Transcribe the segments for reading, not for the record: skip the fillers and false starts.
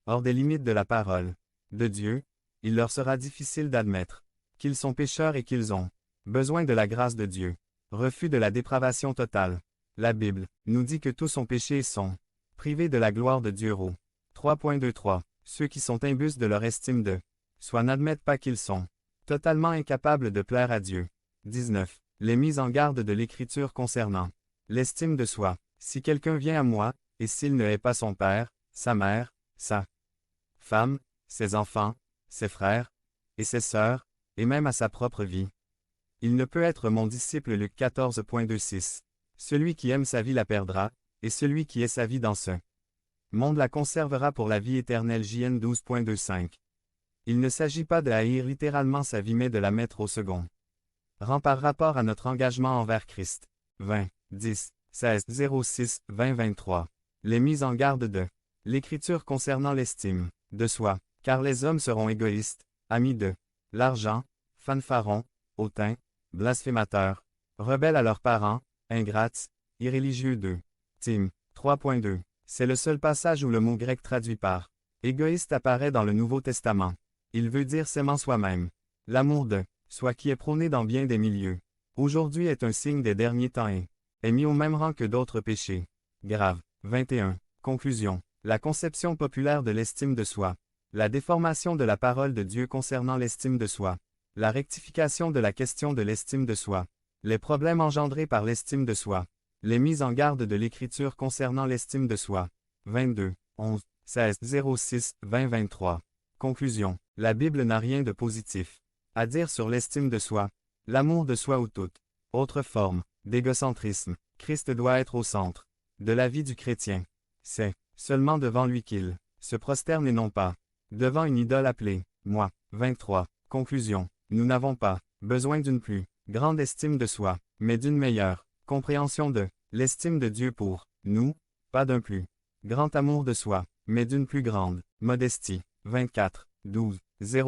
hors des limites de la parole de Dieu, il leur sera difficile d'admettre qu'ils sont pécheurs et qu'ils ont besoin de la grâce de Dieu. Refus de la dépravation totale. La Bible nous dit que tous ont péché et sont privés de la gloire de Dieu. 3.23. Ceux qui sont imbus de leur estime de soi n'admettent pas qu'ils sont totalement incapables de plaire à Dieu. 19. Les mises en garde de l'Écriture concernant l'estime de soi. Si quelqu'un vient à moi, et s'il ne hait pas son père, sa mère, sa femme, ses enfants, ses frères, et ses sœurs, et même à sa propre vie, il ne peut être mon disciple. Luc 14.26. Celui qui aime sa vie la perdra, et celui qui hait sa vie dans ce monde la conservera pour la vie éternelle. JN 12.25. Il ne s'agit pas de haïr littéralement sa vie mais de la mettre au second rang par rapport à notre engagement envers Christ. 20, 10, 16, 06, 20, 23. Les mises en garde de l'Écriture concernant l'estime de soi, car les hommes seront égoïstes, amis de l'argent, fanfarons, hautains, blasphémateurs, rebelles à leurs parents, ingrates, irréligieux. 2. Tim 3.2. C'est le seul passage où le mot grec traduit par égoïste apparaît dans le Nouveau Testament. Il veut dire s'aimant soi-même. L'amour de soi qui est prôné dans bien des milieux. Aujourd'hui est un signe des derniers temps et est mis au même rang que d'autres péchés graves. 21. Conclusion. La conception populaire de l'estime de soi. La déformation de la parole de Dieu concernant l'estime de soi. La rectification de la question de l'estime de soi. Les problèmes engendrés par l'estime de soi. Les mises en garde de l'Écriture concernant l'estime de soi. 22, 11, 16, 06, 20, 23. Conclusion. La Bible n'a rien de positif à dire sur l'estime de soi, l'amour de soi ou toute autre forme d'égocentrisme. Christ doit être au centre de la vie du chrétien. C'est seulement devant lui qu'il se prosterne et non pas devant une idole appelée moi. 23. Conclusion. Nous n'avons pas besoin d'une plus grande estime de soi, mais d'une meilleure compréhension de l'estime de Dieu pour nous, pas d'un plus grand amour de soi, mais d'une plus grande modestie. 24, 12,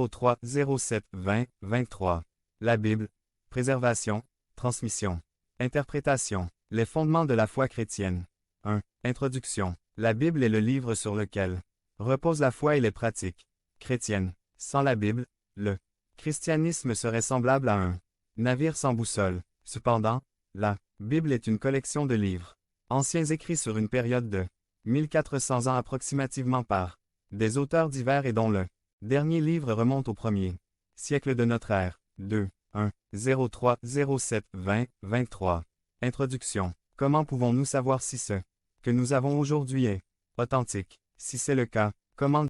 03, 07, 20, 23. La Bible. Préservation, transmission, interprétation. Les fondements de la foi chrétienne. 1. Introduction. La Bible est le livre sur lequel repose la foi et les pratiques chrétiennes. Sans la Bible, le christianisme serait semblable à un navire sans boussole. Cependant, la Bible est une collection de livres anciens écrits sur une période de 1400 ans approximativement par des auteurs divers et dont le dernier livre remonte au premier siècle de notre ère. 2. 1. 03, 07, 20, 23. Introduction. Comment pouvons-nous savoir si ce que nous avons aujourd'hui est authentique? Si c'est le cas, comment